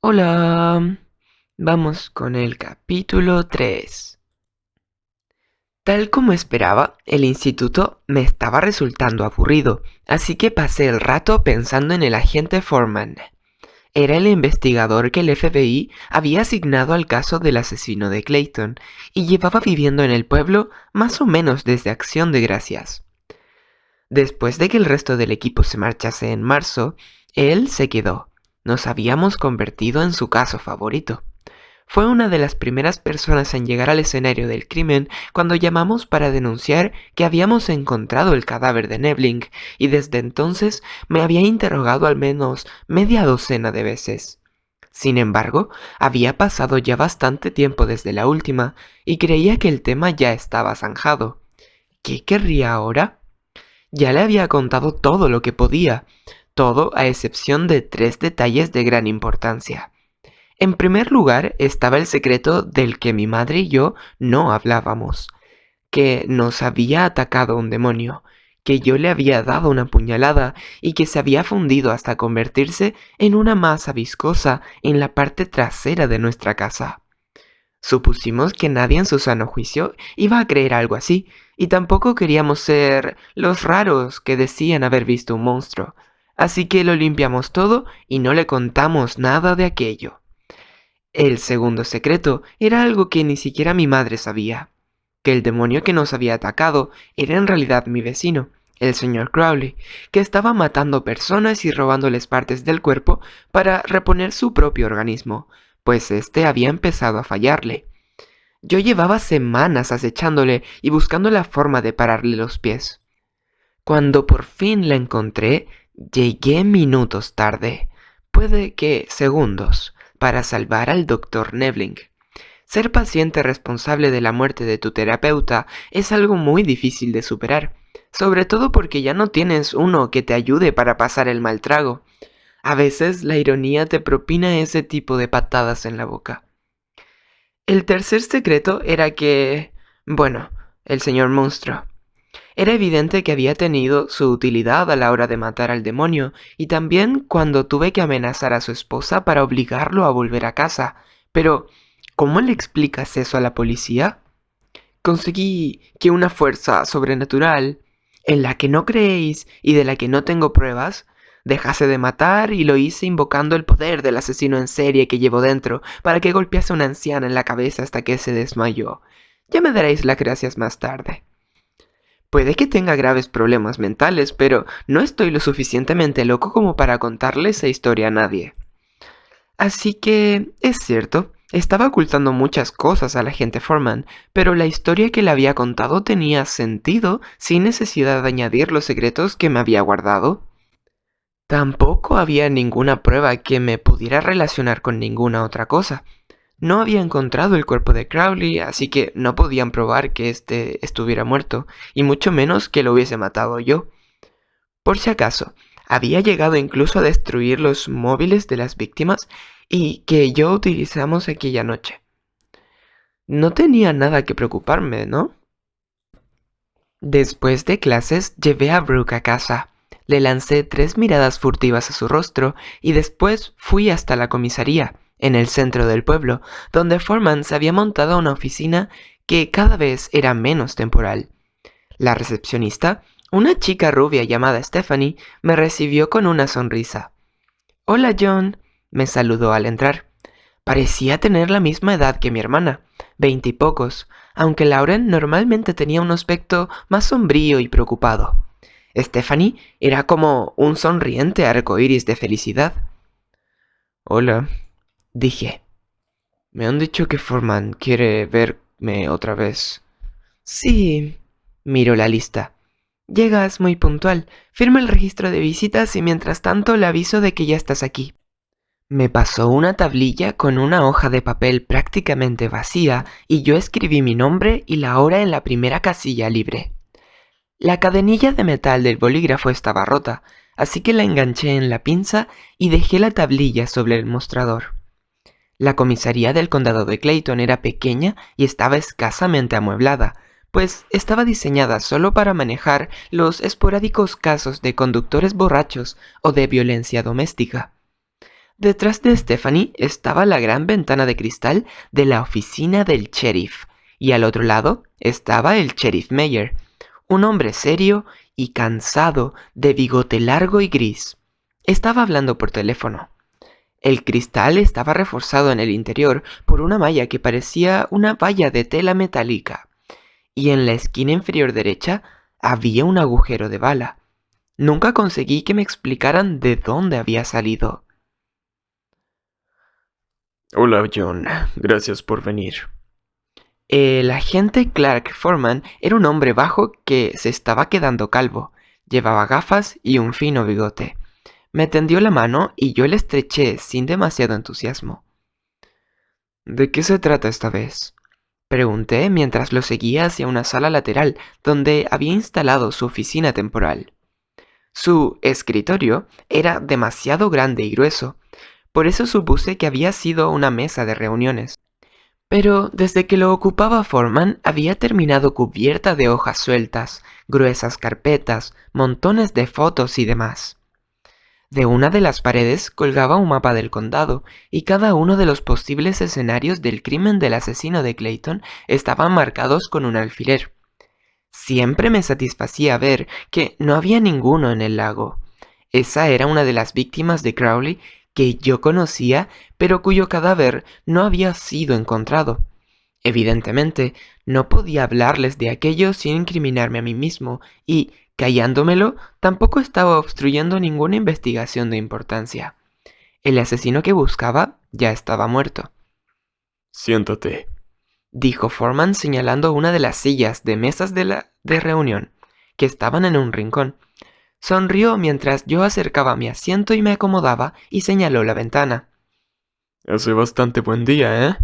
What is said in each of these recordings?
Hola, vamos con el capítulo 3. Tal como esperaba, el instituto me estaba resultando aburrido, así que pasé el rato pensando en el agente Foreman. Era el investigador que el FBI había asignado al caso del asesino de Clayton y llevaba viviendo en el pueblo más o menos desde Acción de Gracias. Después de que el resto del equipo se marchase en marzo, él se quedó. Nos habíamos convertido en su caso favorito. Fue una de las primeras personas en llegar al escenario del crimen cuando llamamos para denunciar que habíamos encontrado el cadáver de Nebling, y desde entonces me había interrogado al menos media docena de veces. Sin embargo, había pasado ya bastante tiempo desde la última y creía que el tema ya estaba zanjado. ¿Qué querría ahora? Ya le había contado todo lo que podía, todo a excepción de 3 detalles de gran importancia. En primer lugar estaba el secreto del que mi madre y yo no hablábamos, que nos había atacado un demonio, que yo le había dado una puñalada y que se había fundido hasta convertirse en una masa viscosa en la parte trasera de nuestra casa. Supusimos que nadie en su sano juicio iba a creer algo así, y tampoco queríamos ser los raros que decían haber visto un monstruo, así que lo limpiamos todo y no le contamos nada de aquello. El segundo secreto era algo que ni siquiera mi madre sabía, que el demonio que nos había atacado era en realidad mi vecino, el señor Crowley, que estaba matando personas y robándoles partes del cuerpo para reponer su propio organismo, pues este había empezado a fallarle. Yo llevaba semanas acechándole y buscando la forma de pararle los pies. Cuando por fin la encontré, llegué minutos tarde, puede que segundos, para salvar al doctor Nebling. Ser paciente responsable de la muerte de tu terapeuta es algo muy difícil de superar, sobre todo porque ya no tienes uno que te ayude para pasar el mal trago. A veces la ironía te propina ese tipo de patadas en la boca. El tercer secreto era que, bueno, el señor monstruo. Era evidente que había tenido su utilidad a la hora de matar al demonio y también cuando tuve que amenazar a su esposa para obligarlo a volver a casa. Pero, ¿cómo le explicas eso a la policía? Conseguí que una fuerza sobrenatural, en la que no creéis y de la que no tengo pruebas, dejase de matar, y lo hice invocando el poder del asesino en serie que llevo dentro para que golpease a una anciana en la cabeza hasta que se desmayó. Ya me daréis las gracias más tarde. Puede que tenga graves problemas mentales, pero no estoy lo suficientemente loco como para contarle esa historia a nadie. Así que, es cierto, estaba ocultando muchas cosas a la agente Foreman, pero la historia que le había contado tenía sentido sin necesidad de añadir los secretos que me había guardado. Tampoco había ninguna prueba que me pudiera relacionar con ninguna otra cosa. No había encontrado el cuerpo de Crowley, así que no podían probar que éste estuviera muerto, y mucho menos que lo hubiese matado yo. Por si acaso, había llegado incluso a destruir los móviles de las víctimas y que yo utilizamos aquella noche. No tenía nada que preocuparme, ¿no? Después de clases, llevé a Brooke a casa. Le lancé 3 miradas furtivas a su rostro y después fui hasta la comisaría, en el centro del pueblo, donde Foreman se había montado una oficina que cada vez era menos temporal. La recepcionista, una chica rubia llamada Stephanie, me recibió con una sonrisa. «Hola, John», me saludó al entrar. Parecía tener la misma edad que mi hermana, 20 y pocos, aunque Lauren normalmente tenía un aspecto más sombrío y preocupado. Stephanie era como un sonriente arcoíris de felicidad. «Hola», dije. «Me han dicho que Foreman quiere verme otra vez». «Sí», miró la lista. «Llegas muy puntual. Firma el registro de visitas y mientras tanto le aviso de que ya estás aquí». Me pasó una tablilla con una hoja de papel prácticamente vacía y yo escribí mi nombre y la hora en la primera casilla libre. La cadenilla de metal del bolígrafo estaba rota, así que la enganché en la pinza y dejé la tablilla sobre el mostrador. La comisaría del condado de Clayton era pequeña y estaba escasamente amueblada, pues estaba diseñada solo para manejar los esporádicos casos de conductores borrachos o de violencia doméstica. Detrás de Stephanie estaba la gran ventana de cristal de la oficina del sheriff, y al otro lado estaba el sheriff Mayer, un hombre serio y cansado, de bigote largo y gris. Estaba hablando por teléfono. El cristal estaba reforzado en el interior por una malla que parecía una valla de tela metálica, y en la esquina inferior derecha había un agujero de bala. Nunca conseguí que me explicaran de dónde había salido. Hola, John. Gracias por venir. El agente Clark Foreman era un hombre bajo que se estaba quedando calvo. Llevaba gafas y un fino bigote. Me tendió la mano y yo le estreché sin demasiado entusiasmo. ¿De qué se trata esta vez? Pregunté mientras lo seguía hacia una sala lateral donde había instalado su oficina temporal. Su escritorio era demasiado grande y grueso, por eso supuse que había sido una mesa de reuniones. Pero desde que lo ocupaba Foreman había terminado cubierta de hojas sueltas, gruesas carpetas, montones de fotos y demás. De una de las paredes colgaba un mapa del condado y cada uno de los posibles escenarios del crimen del asesino de Clayton estaban marcados con un alfiler. Siempre me satisfacía ver que no había ninguno en el lago. Esa era una de las víctimas de Crowley que yo conocía, pero cuyo cadáver no había sido encontrado. Evidentemente, no podía hablarles de aquello sin incriminarme a mí mismo y, callándomelo, tampoco estaba obstruyendo ninguna investigación de importancia. El asesino que buscaba ya estaba muerto. Siéntate, Dijo Foreman señalando una de las sillas de mesas de reunión, que estaban en un rincón. Sonrió mientras yo acercaba mi asiento y me acomodaba y señaló la ventana. Hace bastante buen día, ¿eh?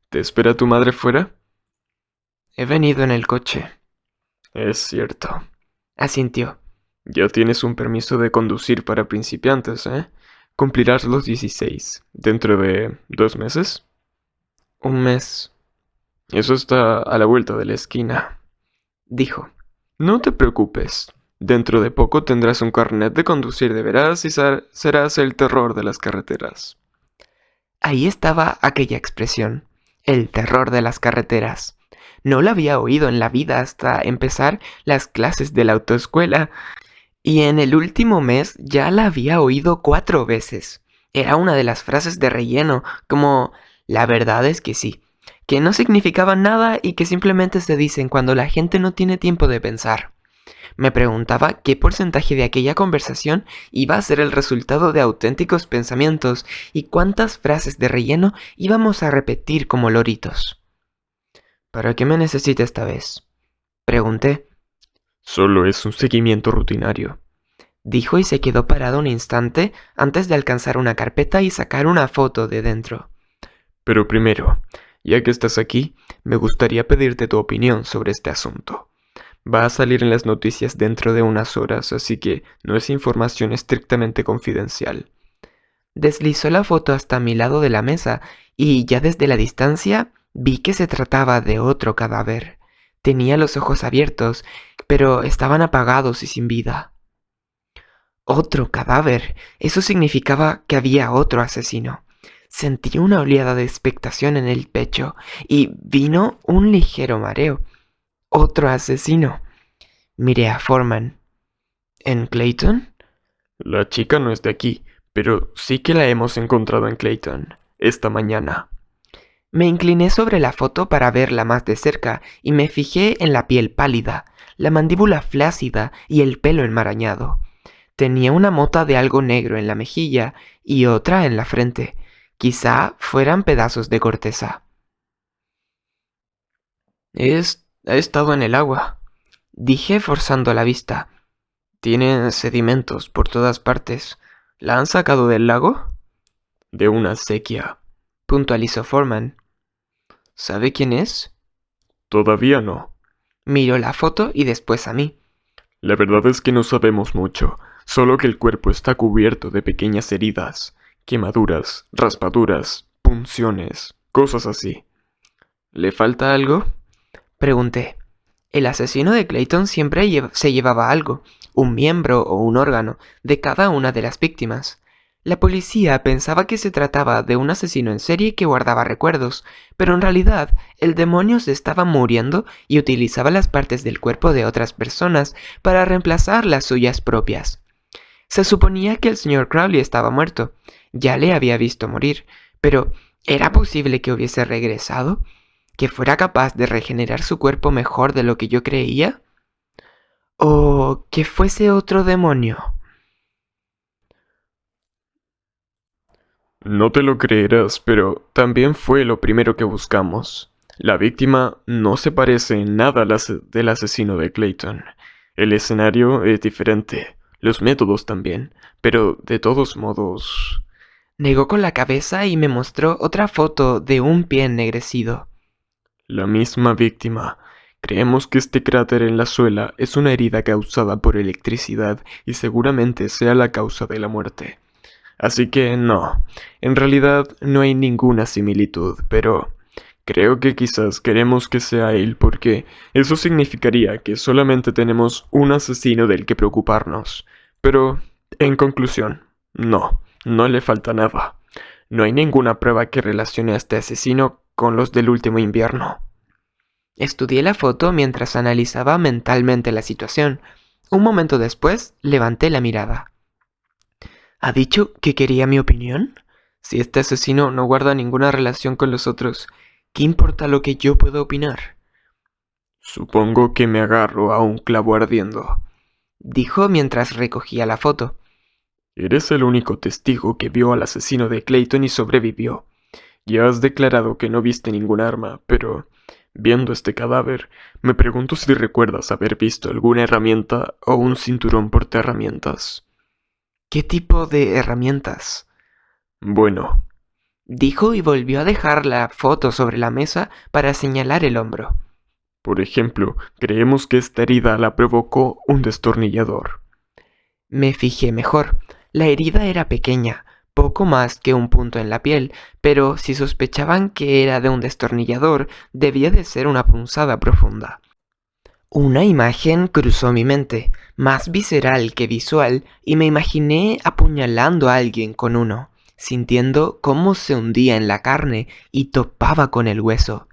¿Te espera tu madre fuera? He venido en el coche, Es cierto. asintió. Ya tienes un permiso de conducir para principiantes, ¿eh? Cumplirás los 16. ¿Dentro de 2 meses? Un mes, Eso está a la vuelta de la esquina. dijo. No te preocupes. Dentro de poco tendrás un carnet de conducir de veras y serás el terror de las carreteras. Ahí estaba aquella expresión, el terror de las carreteras. No la había oído en la vida hasta empezar las clases de la autoescuela, y en el último mes ya la había oído 4 veces. Era una de las frases de relleno, como la verdad es que sí, que no significaban nada y que simplemente se dicen cuando la gente no tiene tiempo de pensar. Me preguntaba qué porcentaje de aquella conversación iba a ser el resultado de auténticos pensamientos y cuántas frases de relleno íbamos a repetir como loritos. ¿Para qué me necesita esta vez? Pregunté. Solo es un seguimiento rutinario. Dijo y se quedó parado un instante antes de alcanzar una carpeta y sacar una foto de dentro. Pero primero, ya que estás aquí, me gustaría pedirte tu opinión sobre este asunto. Va a salir en las noticias dentro de unas horas, así que no es información estrictamente confidencial. Deslizó la foto hasta mi lado de la mesa y ya desde la distancia vi que se trataba de otro cadáver. Tenía los ojos abiertos, pero estaban apagados y sin vida. Otro cadáver. Eso significaba que había otro asesino. Sentí una oleada de expectación en el pecho y vino un ligero mareo. Otro asesino. Miré a Foreman. ¿En Clayton? La chica no es de aquí, pero sí que la hemos encontrado en Clayton, esta mañana. Me incliné sobre la foto para verla más de cerca y me fijé en la piel pálida, la mandíbula flácida y el pelo enmarañado. Tenía una mota de algo negro en la mejilla y otra en la frente. Quizá fueran pedazos de corteza. Ha estado en el agua, dije forzando la vista. Tiene sedimentos por todas partes. ¿La han sacado del lago? De una sequía. Puntualizó Foreman. ¿Sabe quién es? Todavía no. Miró la foto y después a mí. La verdad es que no sabemos mucho, solo que el cuerpo está cubierto de pequeñas heridas, quemaduras, raspaduras, punciones, cosas así. ¿Le falta algo? Pregunté. El asesino de Clayton siempre se llevaba algo, un miembro o un órgano, de cada una de las víctimas. La policía pensaba que se trataba de un asesino en serie que guardaba recuerdos, pero en realidad el demonio se estaba muriendo y utilizaba las partes del cuerpo de otras personas para reemplazar las suyas propias. Se suponía que el señor Crowley estaba muerto, ya le había visto morir, pero ¿era posible que hubiese regresado? ¿Que fuera capaz de regenerar su cuerpo mejor de lo que yo creía? ¿O que fuese otro demonio? No te lo creerás, pero también fue lo primero que buscamos. La víctima no se parece en nada del asesino de Clayton. El escenario es diferente, los métodos también, pero de todos modos... Negó con la cabeza y me mostró otra foto de un pie ennegrecido. La misma víctima. Creemos que este cráter en la suela es una herida causada por electricidad y seguramente sea la causa de la muerte. Así que no, en realidad no hay ninguna similitud, pero creo que quizás queremos que sea él porque eso significaría que solamente tenemos un asesino del que preocuparnos. Pero, en conclusión, no le falta nada. No hay ninguna prueba que relacione a este asesino con los del último invierno. Estudié la foto mientras analizaba mentalmente la situación. Un momento después, levanté la mirada. ¿Ha dicho que quería mi opinión? Si este asesino no guarda ninguna relación con los otros, ¿qué importa lo que yo pueda opinar? Supongo que me agarro a un clavo ardiendo, Dijo mientras recogía la foto. Eres el único testigo que vio al asesino de Clayton y sobrevivió. Ya has declarado que no viste ningún arma, pero viendo este cadáver, me pregunto si recuerdas haber visto alguna herramienta o un cinturón portaherramientas. ¿Qué tipo de herramientas? Bueno, Dijo y volvió a dejar la foto sobre la mesa para señalar el hombro. por ejemplo, creemos que esta herida la provocó un destornillador. Me fijé mejor. La herida era pequeña, poco más que un punto en la piel, pero si sospechaban que era de un destornillador, debía de ser una punzada profunda. Una imagen cruzó mi mente, más visceral que visual, y me imaginé apuñalando a alguien con uno, sintiendo cómo se hundía en la carne y topaba con el hueso.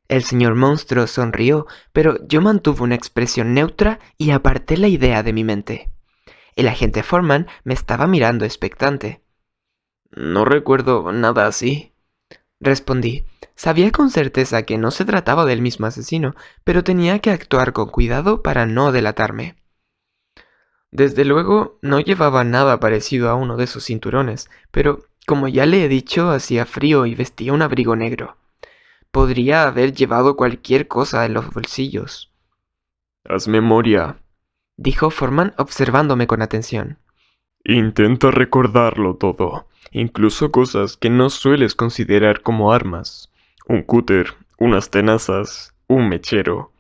El señor monstruo sonrió, pero yo mantuve una expresión neutra y aparté la idea de mi mente. El agente Foreman me estaba mirando expectante. No recuerdo nada así, respondí. Sabía con certeza que no se trataba del mismo asesino, pero tenía que actuar con cuidado para no delatarme. Desde luego, no llevaba nada parecido a uno de esos cinturones, pero, como ya le he dicho, hacía frío y vestía un abrigo negro. Podría haber llevado cualquier cosa en los bolsillos. Haz memoria. Dijo Foreman observándome con atención. Intenta recordarlo todo, incluso cosas que no sueles considerar como armas. Un cúter, unas tenazas, un mechero.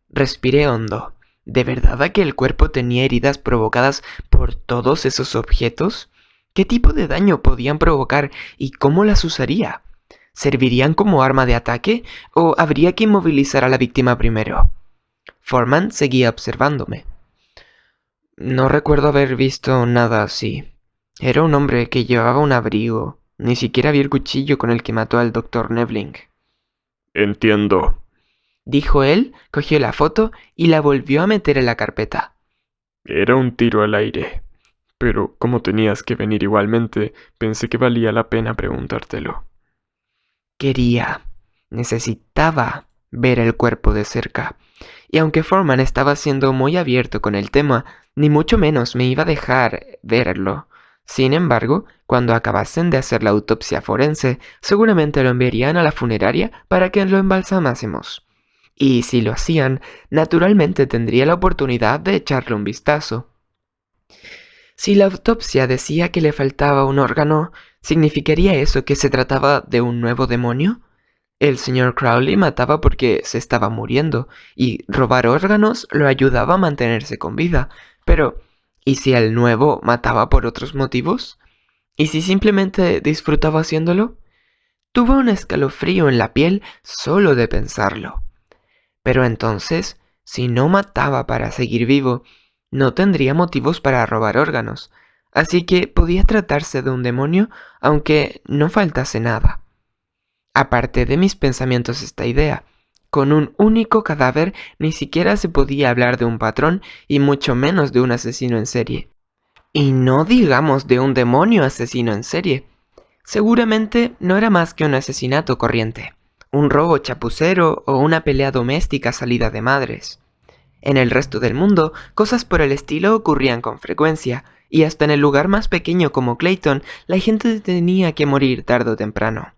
Respiré hondo. ¿De verdad aquel cuerpo tenía heridas provocadas por todos esos objetos? ¿Qué tipo de daño podían provocar y cómo las usaría? ¿Servirían como arma de ataque o habría que inmovilizar a la víctima primero? Foreman seguía observándome. No recuerdo haber visto nada así. Era un hombre que llevaba un abrigo. Ni siquiera vi el cuchillo con el que mató al Dr. Nevling. Entiendo. Dijo él, cogió la foto y la volvió a meter en la carpeta. Era un tiro al aire. Pero como tenías que venir igualmente, pensé que valía la pena preguntártelo. Necesitaba ver el cuerpo de cerca. Y aunque Foreman estaba siendo muy abierto con el tema, ni mucho menos me iba a dejar verlo. Sin embargo, cuando acabasen de hacer la autopsia forense, seguramente lo enviarían a la funeraria para que lo embalsamásemos. Y si lo hacían, naturalmente tendría la oportunidad de echarle un vistazo. Si la autopsia decía que le faltaba un órgano, ¿significaría eso que se trataba de un nuevo demonio? El señor Crowley mataba porque se estaba muriendo, y robar órganos lo ayudaba a mantenerse con vida. Pero, ¿y si el nuevo mataba por otros motivos? ¿Y si simplemente disfrutaba haciéndolo? Tuve un escalofrío en la piel solo de pensarlo. Pero entonces, si no mataba para seguir vivo, no tendría motivos para robar órganos. así que podía tratarse de un demonio aunque no faltase nada. Aparté de mis pensamientos esta idea. Con un único cadáver ni siquiera se podía hablar de un patrón y mucho menos de un asesino en serie. Y no digamos de un demonio asesino en serie. Seguramente no era más que un asesinato corriente, un robo chapucero o una pelea doméstica salida de madres. En el resto del mundo, cosas por el estilo ocurrían con frecuencia, y hasta en el lugar más pequeño como Clayton, la gente tenía que morir tarde o temprano.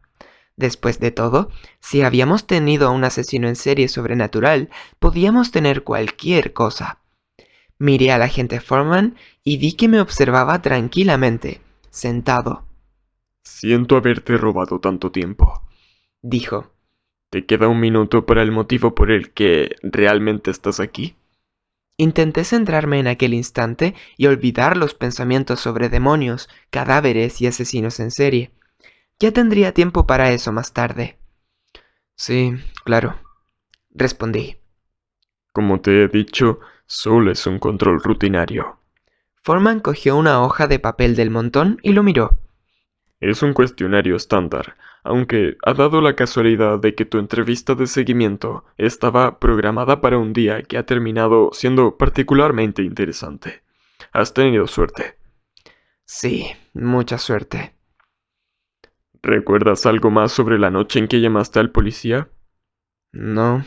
Después de todo, si habíamos tenido a un asesino en serie sobrenatural, podíamos tener cualquier cosa. Miré al agente Foreman y vi que me observaba tranquilamente, sentado. Siento haberte robado tanto tiempo. Dijo. ¿Te queda un minuto para el motivo por el que realmente estás aquí? Intenté centrarme en aquel instante y olvidar los pensamientos sobre demonios, cadáveres y asesinos en serie. Ya tendría tiempo para eso más tarde. Sí, claro, respondí. Como te he dicho, solo es un control rutinario. Foreman cogió una hoja de papel del montón y lo miró. Es un cuestionario estándar, aunque ha dado la casualidad de que tu entrevista de seguimiento estaba programada para un día que ha terminado siendo particularmente interesante. Has tenido suerte. Sí, mucha suerte. ¿Recuerdas algo más sobre la noche en que llamaste al policía? No,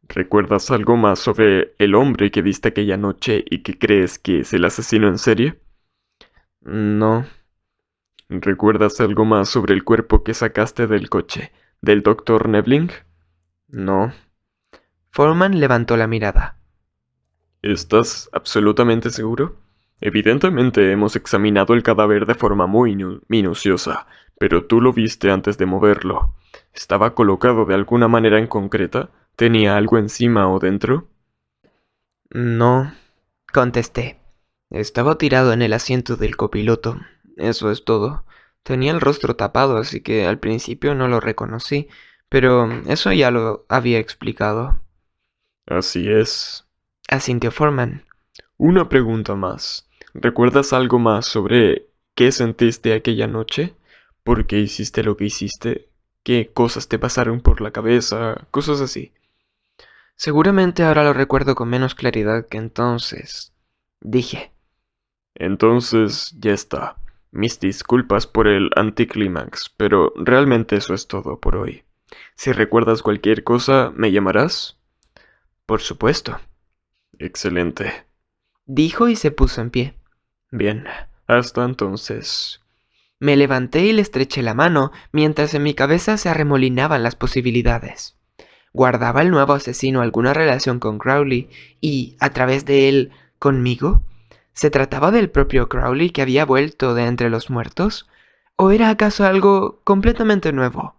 ¿Recuerdas algo más sobre el hombre que viste aquella noche y que crees que es el asesino en serie? no, ¿Recuerdas algo más sobre el cuerpo que sacaste del coche del doctor Nebling? no. Foreman levantó la mirada. ¿Estás absolutamente seguro? Evidentemente hemos examinado el cadáver de forma muy minuciosa, pero tú lo viste antes de moverlo. ¿Estaba colocado de alguna manera en concreta? ¿Tenía algo encima o dentro? No, contesté. Estaba tirado en el asiento del copiloto. Eso es todo. Tenía el rostro tapado, así que al principio no lo reconocí, pero eso ya lo había explicado. Así es. Asintió Foreman. Una pregunta más. ¿Recuerdas algo más sobre qué sentiste aquella noche? ¿Por qué hiciste lo que hiciste? ¿Qué cosas te pasaron por la cabeza? Cosas así. Seguramente ahora lo recuerdo con menos claridad que entonces. Dije. Entonces, ya está. Mis disculpas por el anticlímax, pero realmente eso es todo por hoy. Si recuerdas cualquier cosa, ¿me llamarás? Por supuesto. Excelente. Dijo y se puso en pie. Bien, hasta entonces. Me levanté y le estreché la mano mientras en mi cabeza se arremolinaban las posibilidades. ¿Guardaba el nuevo asesino alguna relación con Crowley y, a través de él, conmigo? ¿Se trataba del propio Crowley que había vuelto de entre los muertos? ¿O era acaso algo completamente nuevo?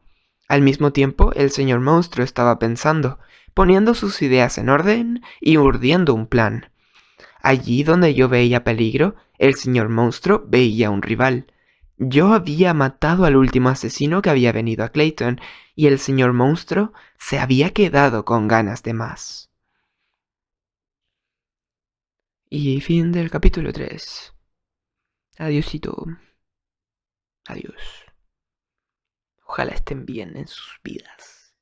Al mismo tiempo, el señor monstruo estaba pensando, poniendo sus ideas en orden y urdiendo un plan. Allí donde yo veía peligro, el señor monstruo veía un rival. Yo había matado al último asesino que había venido a Clayton y el señor monstruo se había quedado con ganas de más. Y fin del capítulo 3. Adiósito. Adiós. Ojalá estén bien en sus vidas.